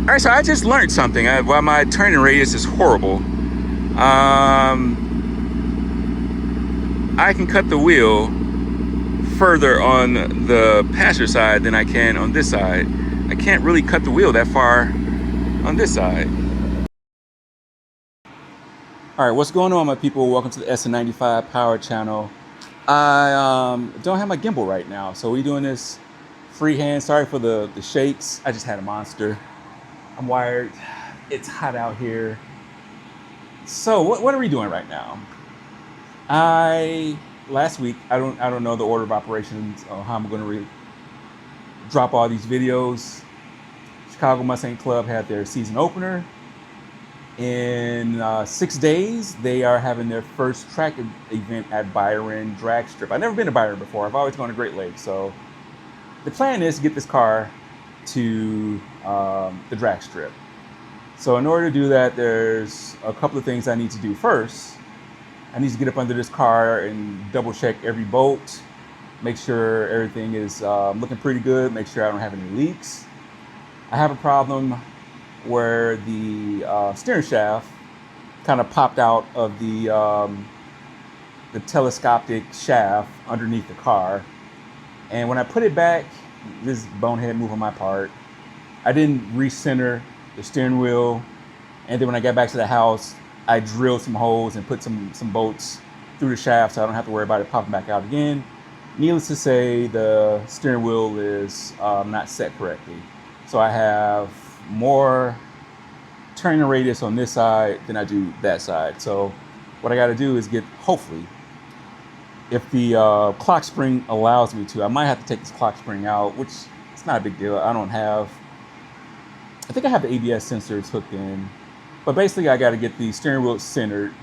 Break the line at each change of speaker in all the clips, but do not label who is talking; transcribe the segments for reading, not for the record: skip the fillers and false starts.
All right, so I just learned something. While my turning radius is horrible, I can cut the wheel further on the passenger side than I can on this side. I can't really cut the wheel that far on this side. All right, what's going on, my people? Welcome to the Sn95 Power channel. I don't have my gimbal right now, so we're doing this freehand. Sorry for the shakes. I just had a monster. I'm wired. It's hot out here. So what are we doing right now? Last week, I don't know the order of operations or how I'm going to drop all these videos. Chicago Mustang Club had their season opener. In 6 days, they are having their first track event at Byron Drag Strip. I've never been to Byron before. I've always gone to Great Lakes. So the plan is to get this car to the drag strip. So in order to do that, there's a couple of things I need to do. First, I need to get up under this car and double check every bolt, make sure everything is looking pretty good, make sure I don't have any leaks. I have a problem where the steering shaft kind of popped out of the telescopic shaft underneath the car. And when I put it back, this bonehead move on my part, I didn't recenter the steering wheel. And then when I got back to the house, I drilled some holes and put some bolts through the shaft so I don't have to worry about it popping back out again. Needless to say, the steering wheel is not set correctly. So I have more turning radius on this side than I do that side. So what I got to do is hopefully, if the clock spring allows me to, I might have to take this clock spring out, which it's not a big deal. I think I have the ABS sensors hooked in, but basically I got to get the steering wheel centered.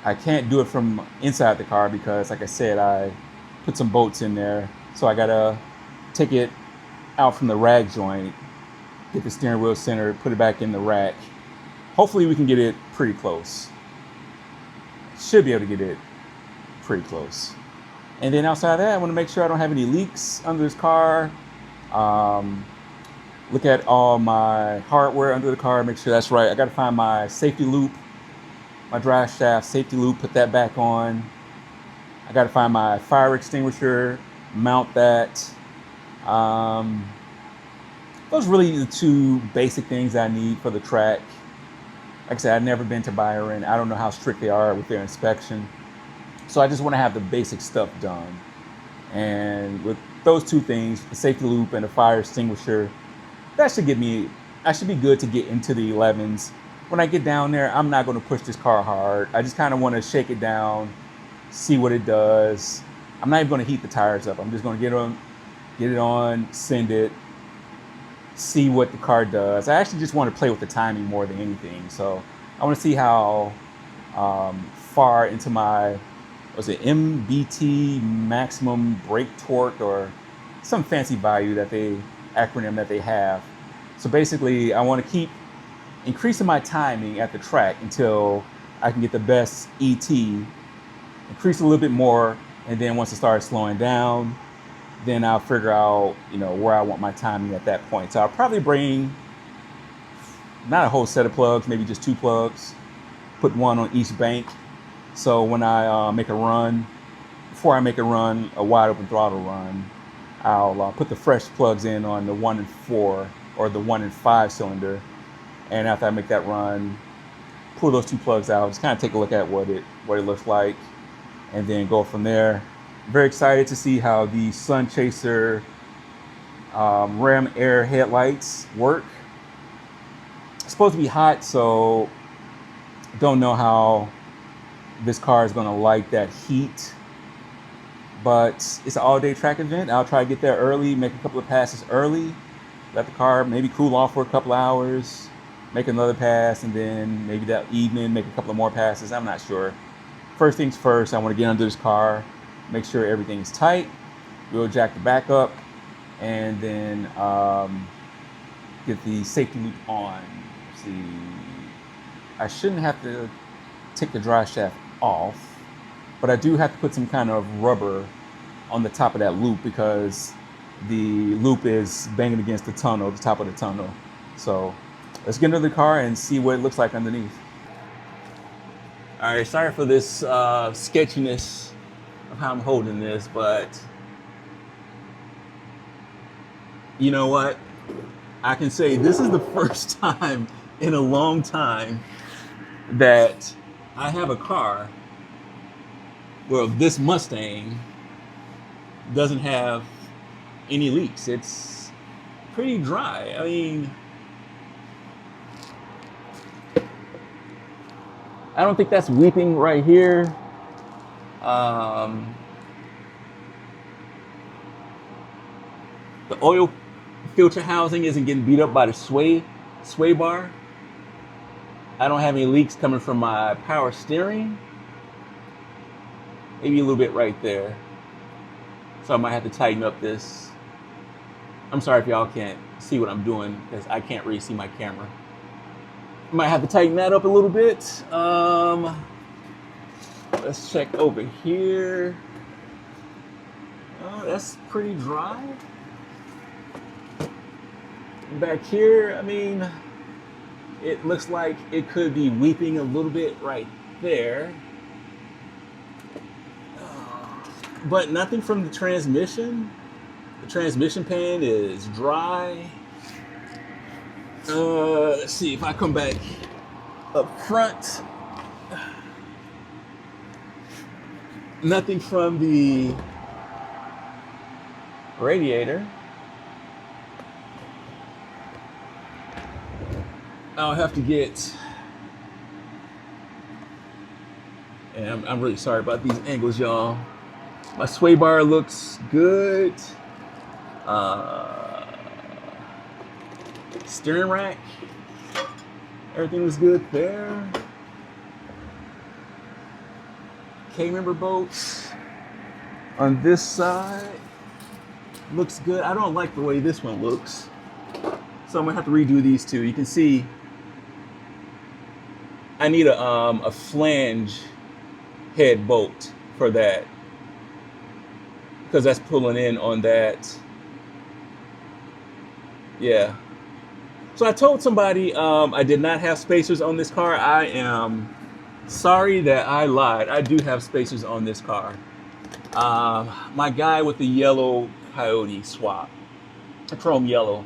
I can't do it from inside the car because, like I said, I put some bolts in there. So I got to take it out from the rag joint, get the steering wheel centered, put it back in the rack. Hopefully we can get it pretty close. Should be able to get it pretty close. And then outside of that, I want to make sure I don't have any leaks under this car. Look at all my hardware under the car, make sure that's right. I got to find my safety loop, my drive shaft safety loop, put that back on. I got to find my fire extinguisher, mount that. Those are really the two basic things I need for the track. Like I said, I've never been to Byron. I don't know how strict they are with their inspection. So I just want to have the basic stuff done. And with those two things, the safety loop and the fire extinguisher, that should get me, I should be good to get into the 11s. When I get down there, I'm not going to push this car hard. I just kind of want to shake it down, see what it does. I'm not even going to heat the tires up. I'm just going to get it on, send it, see what the car does. I actually just want to play with the timing more than anything. So I want to see how far into my, was it MBT, maximum brake torque, or some fancy value acronym that they have. So basically I want to keep increasing my timing at the track until I can get the best ET, increase a little bit more, and then once it starts slowing down, then I'll figure out, where I want my timing at that point. So I'll probably bring not a whole set of plugs, maybe just 2 plugs, put one on each bank. So when I make a run, before I make a run, a wide open throttle run, I'll put the fresh plugs in on the 1 and 4 or the 1 and 5 cylinder. And after I make that run, pull those 2 plugs out, just kind of take a look at what it looks like, and then go from there. Very excited to see how the Sun Chaser Ram Air headlights work. It's supposed to be hot, so don't know how this car is going to like that heat. But it's an all-day track event. I'll try to get there early, make a couple of passes early, let the car maybe cool off for a couple hours, make another pass, and then maybe that evening make a couple of more passes. I'm not sure. First things first, I want to get under this car, make sure everything's tight, we'll jack the back up, and then get the safety loop on. Let's see, I shouldn't have to take the drive shaft off, but I do have to put some kind of rubber on the top of that loop because the loop is banging against the tunnel, the top of the tunnel. So let's get into the car and see what it looks like underneath. All right, sorry for this sketchiness of how I'm holding this, but you know what? I can say this is the first time in a long time that I have a car where this Mustang doesn't have any leaks. It's pretty dry. I mean, I don't think that's weeping right here. The oil filter housing isn't getting beat up by the sway bar. I don't have any leaks coming from my power steering. Maybe a little bit right there. So I might have to tighten up this. I'm sorry if y'all can't see what I'm doing because I can't really see my camera. Might have to tighten that up a little bit. Let's check over here. Oh, that's pretty dry. Back here, I mean, it looks like it could be weeping a little bit right there. But nothing from the transmission. The transmission pan is dry. Let's see if I come back up front. Nothing from the radiator. I'll have to get, and I'm really sorry about these angles, y'all. My sway bar looks good. Steering rack, everything was good there. K-member bolts on this side looks good. I don't like the way this one looks, so I'm gonna have to redo these two. You can see I need a flange head bolt for that because that's pulling in on that. Yeah. So I told somebody I did not have spacers on this car. I am sorry that I lied. I do have spacers on this car. My guy with the yellow Coyote swap, a chrome yellow.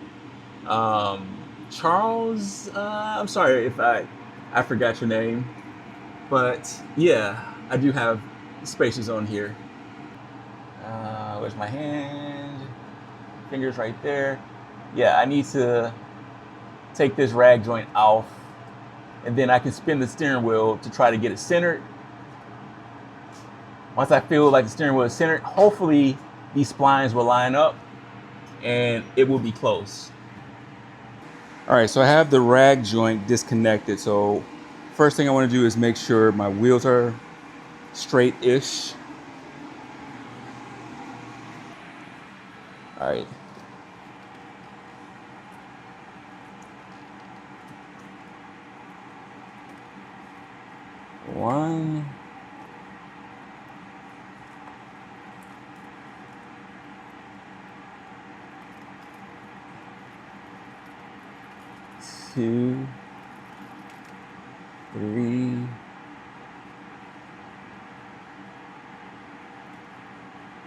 Charles, I'm sorry if I forgot your name, but yeah, I do have spacers on here. Where's my hand? Fingers right there. Yeah, I need to take this rag joint off, and then I can spin the steering wheel to try to get it centered. Once I feel like the steering wheel is centered, hopefully these splines will line up and it will be close. All right, so I have the rag joint disconnected. So first thing I want to do is make sure my wheels are straight-ish. All right. One. Two. Three.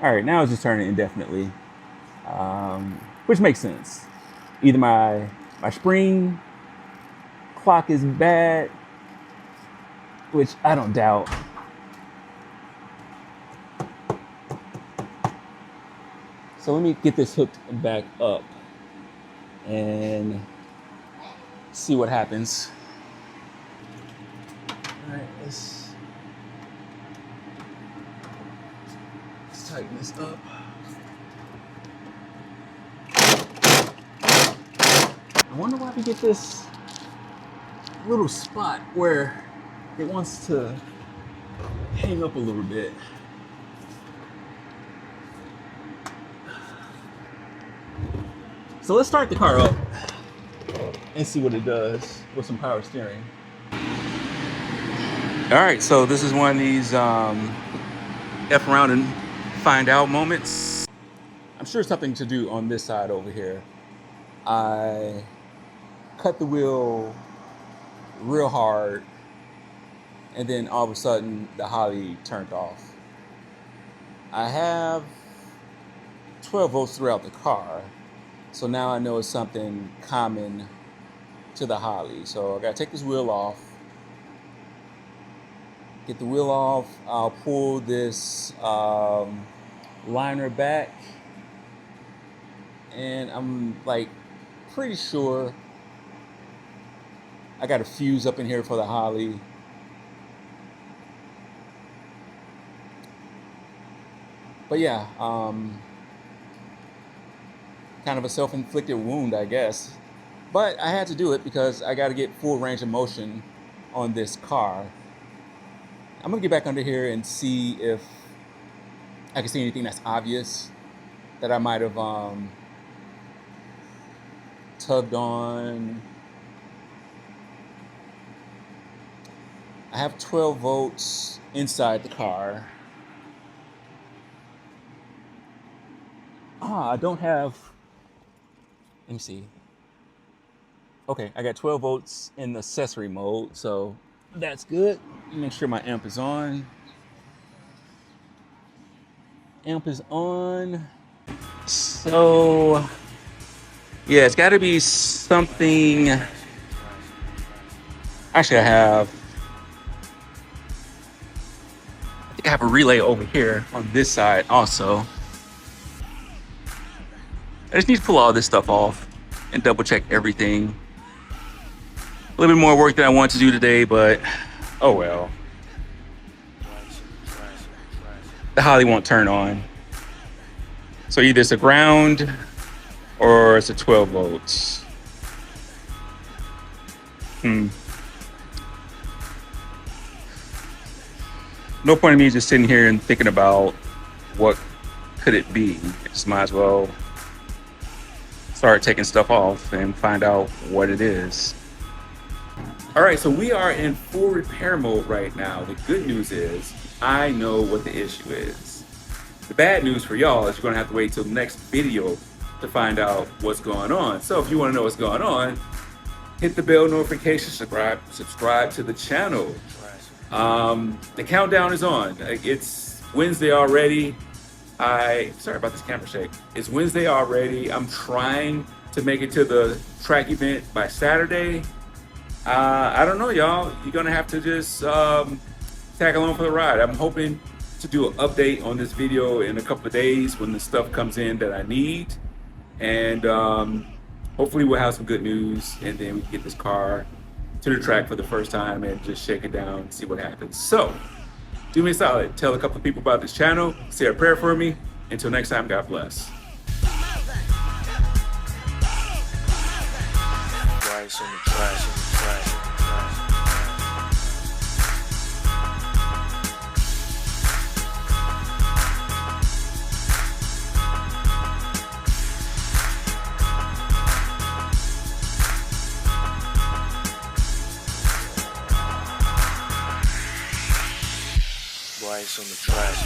All right, now it's just turning indefinitely, which makes sense. Either my spring clock is bad, which I don't doubt. So let me get this hooked back up and see what happens. All right, let's tighten this up. I wonder why we get this little spot where it wants to hang up a little bit. So let's start the car up and see what it does with some power steering. All right, so this is one of these F around and find out moments. I'm sure something to do on this side over here. I cut the wheel real hard, and then all of a sudden the Holley turned off. I have 12 volts throughout the car, so now I know it's something common to the Holley. So I gotta take this wheel off. Get the wheel off. I'll pull this liner back, and I'm like pretty sure I got a fuse up in here for the Holley. But yeah, kind of a self-inflicted wound, I guess. But I had to do it because I got to get full range of motion on this car. I'm gonna get back under here and see if I can see anything that's obvious that I might have tugged on. I have 12 volts inside the car. I don't have, let me see. Okay, I got 12 volts in the accessory mode, so that's good. Make sure my amp is on. Amp is on. So, yeah, it's got to be something. Actually, I think I have a relay over here on this side also. I just need to pull all this stuff off and double check everything. A little bit more work than I want to do today, but oh well. The Holley won't turn on. So either it's a ground or it's a 12 volts. No point in me just sitting here and thinking about what could it be. Just might as well start taking stuff off and find out what it is. All right, so we are in full repair mode right now. The good news is I know what the issue is. The bad news for y'all is you're gonna have to wait till the next video to find out what's going on. So if you wanna know what's going on, hit the bell notification, subscribe to the channel. The countdown is on. It's Wednesday already. Sorry about this camera shake. It's Wednesday already. I'm trying to make it to the track event by Saturday. I don't know, y'all. You're gonna have to just tag along for the ride. I'm hoping to do an update on this video in a couple of days when the stuff comes in that I need. And hopefully we'll have some good news, and then we can get this car to the track for the first time and just shake it down and see what happens. So, do me a solid. Tell a couple of people about this channel. Say a prayer for me. Until next time, God bless.
On the trash.